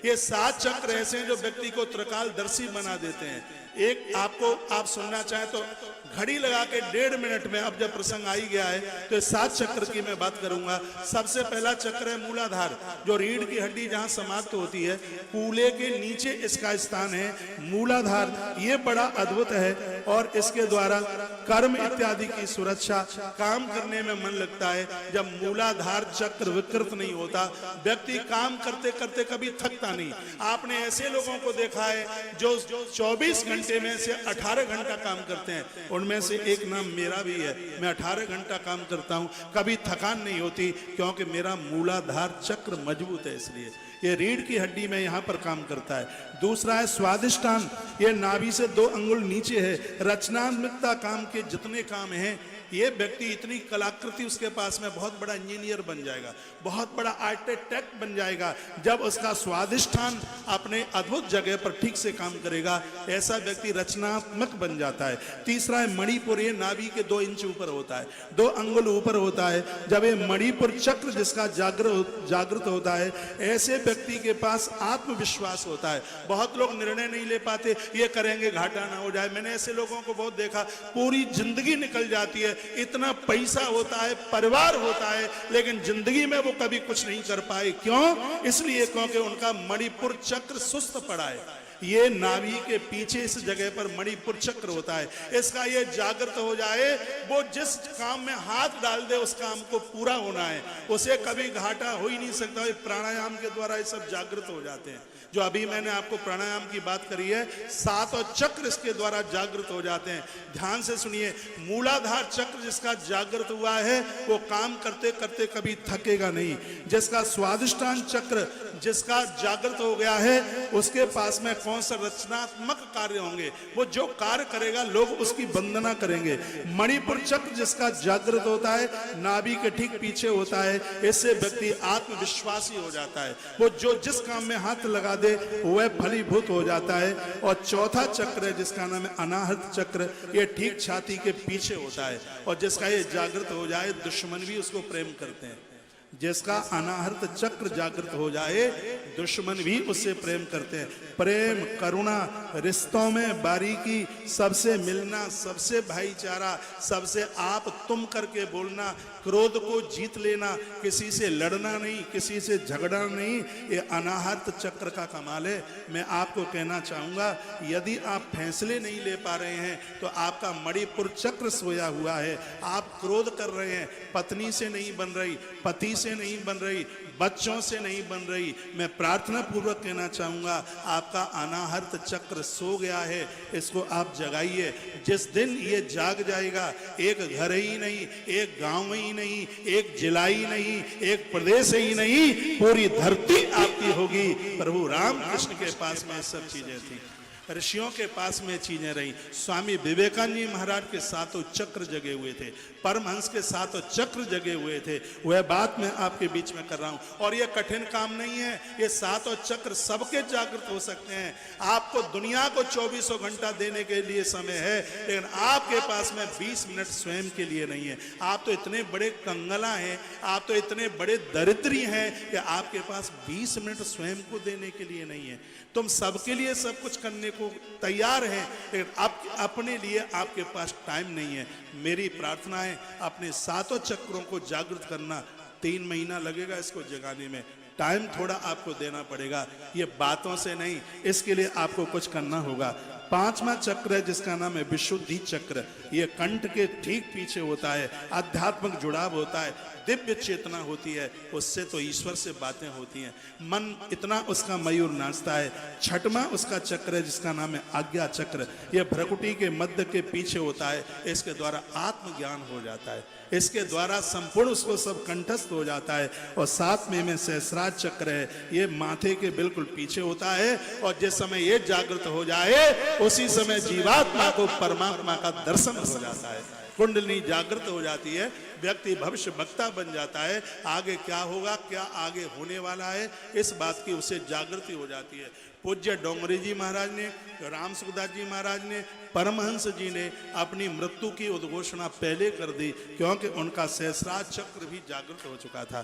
ये 7 चक्र ऐसे हैं जो व्यक्ति को त्रिकालदर्शी बना देते हैं। एक आपको आप सुनना चाहें तो घड़ी लगा के 1.5 मिनट में, अब जब प्रसंग आ ही गया है तो 7 चक्र की मैं बात करूंगा। सबसे पहला चक्र है मूलाधार, जो रीढ़ की हड्डी जहां समाप्त होती है, कूल्हे के नीचे इसका स्थान है मूलाधार। ये बड़ा अद्भुत है और इसके द्वारा कर्म इत्यादि की सुरक्षा, काम करने में मन लगता है। जब मूलाधार चक्र विकृत नहीं होता, व्यक्ति काम करते करते कभी थकता नहीं। आपने ऐसे लोगों को देखा है जो 24 घंटे में से 18 घंटा काम करते हैं। उनमें से एक नाम मेरा भी है। मैं 18 घंटा काम करता हूं, कभी थकान नहीं होती, क्योंकि मेरा मूलाधार चक्र मजबूत है। इसलिए ये रीढ़ की हड्डी में यहां पर काम करता है। दूसरा है स्वादिष्टान, ये नाभि से 2 अंगुल नीचे है। रचनात्मकता काम के जितने काम हैं, ये व्यक्ति इतनी कलाकृति उसके पास में, बहुत बड़ा इंजीनियर बन जाएगा, बहुत बड़ा आर्किटेक्ट बन जाएगा जब उसका स्वादिष्ठान अपने अद्भुत जगह पर ठीक से काम करेगा। ऐसा व्यक्ति रचनात्मक बन जाता है। तीसरा है मणिपुर, ये नाभि के 2 इंच ऊपर होता है, 2 अंगुल ऊपर होता है। जब ये मणिपुर चक्र जिसका जागृत होता है, ऐसे व्यक्ति के पास आत्मविश्वास होता है। बहुत लोग निर्णय नहीं ले पाते, ये करेंगे घाटा ना हो जाए। मैंने ऐसे लोगों को बहुत देखा, पूरी जिंदगी निकल जाती है, इतना पैसा होता है, परिवार होता है, लेकिन जिंदगी में वो कभी कुछ नहीं कर पाए। क्यों? इसलिए क्योंकि उनका मणिपुर चक्र सुस्त पड़ा है। ये नाभि के पीछे इस जगह पर मणिपुर चक्र होता है। इसका ये जागृत हो जाए, वो जिस काम में हाथ डाल दे उस काम को पूरा होना है, उसे कभी घाटा हो ही नहीं सकता। प्राणायाम के द्वारा ये सब जागृत हो जाते हैं। जो अभी मैंने आपको प्राणायाम की बात करी है, 7 चक्र इसके द्वारा जागृत हो जाते हैं। ध्यान से सुनिए, मूलाधार चक्र जिसका जागृत हुआ है, वो काम करते करते कभी थकेगा नहीं। जिसका स्वादिष्टान चक्र जिसका जागृत हो गया है, उसके पास में कौन सा रचनात्मक कार्य होंगे, वो जो कार्य करेगा लोग उसकी वंदना करेंगे। मणिपुर चक्र जिसका जागृत होता है, नाभि के ठीक पीछे होता है, इससे व्यक्ति आत्मविश्वासी हो जाता है। वो जो जिस काम में हाथ लगा दे वह फलीभूत हो जाता है। और चौथा चक्र है जिसका नाम है अनाहत चक्र, ये ठीक छाती के पीछे होता है। और जिसका ये जागृत हो जाए, दुश्मन भी उसको प्रेम करते हैं। जिसका अनाहत चक्र जागृत हो जाए, दुश्मन भी उससे प्रेम करते हैं। प्रेम, करुणा, रिश्तों में बारीकी, सबसे मिलना, सबसे भाईचारा, सबसे आप तुम करके बोलना, क्रोध को जीत लेना, किसी से लड़ना नहीं, किसी से झगड़ना नहीं, ये अनाहत चक्र का कमाल है। मैं आपको कहना चाहूंगा, यदि आप फैसले नहीं ले पा रहे हैं तो आपका मणिपुर चक्र सोया हुआ है। आप क्रोध कर रहे हैं, पत्नी से नहीं बन रही, पति से नहीं बन रही, बच्चों से नहीं बन रही, मैं प्रार्थना पूर्वक कहना चाहूंगा, आपका अनाहत चक्र सो गया है। इसको आप जगाइए। जिस दिन ये जाग जाएगा, एक घर ही नहीं, एक गांव ही नहीं, एक जिला ही नहीं, एक प्रदेश ही नहीं, पूरी धरती आपकी होगी। प्रभु राम कृष्ण के पास में सब चीजें थी, ऋषियों के पास में चीजें रही। स्वामी विवेकानंद जी महाराज के 7 चक्र जगे हुए थे, परमहंस के 7 चक्र जगे हुए थे। वह बात मैं आपके बीच में कर रहा हूं। और यह कठिन काम नहीं है, ये 7 चक्र सबके जागृत हो सकते हैं। आपको दुनिया को 24 घंटा देने के लिए समय है, लेकिन आपके पास में 20 मिनट स्वयं के लिए नहीं है। आप तो इतने बड़े कंगला हैं, आप तो इतने बड़े दरिद्री हैं कि आपके पास 20 मिनट स्वयं को देने के लिए नहीं है। तुम सबके लिए सब कुछ करने को तैयार हैं, लेकिन अपने लिए आपके पास टाइम नहीं है। मेरी प्रार्थना है, अपने 7 चक्रों को जागृत करना। 3 महीना लगेगा इसको जगाने में, टाइम थोड़ा आपको देना पड़ेगा। ये बातों से नहीं, इसके लिए आपको कुछ करना होगा। 5वां चक्र है जिसका नाम है विशुद्धि चक्र। ये कंठ के ठीक पीछे होता है, आध्यात्मिक जुड़ाव होता है, दिव्य चेतना होती है, उससे तो ईश्वर से बातें होती हैं। मन इतना उसका मयूर नाचता है। 6वां उसका चक्र है जिसका नाम है आज्ञा चक्र। ये भ्रकुटी के मध्य के पीछे होता है। इसके द्वारा आत्मज्ञान हो जाता है, इसके द्वारा संपूर्ण उसको सब कंठस्थ हो जाता है। और 7वें में सहस्रार चक्र है, ये माथे के बिल्कुल पीछे होता है। और जिस समय ये जागृत हो जाए, उसी समय जीवात्मा को परमात्मा का दर्शन हो जाता है। कुंडली जागृत हो जाती है, व्यक्ति भविष्य वक्ता बन जाता है। आगे क्या होगा, क्या आगे होने वाला है, इस बात की उसे जागृति हो जाती है। पूज्य डोंगरी जी महाराज ने, राम सुखदास जी महाराज ने, परमहंस जी ने अपनी मृत्यु की उद्घोषणा पहले कर दी, क्योंकि उनका सहस्रार चक्र भी जागृत हो चुका था।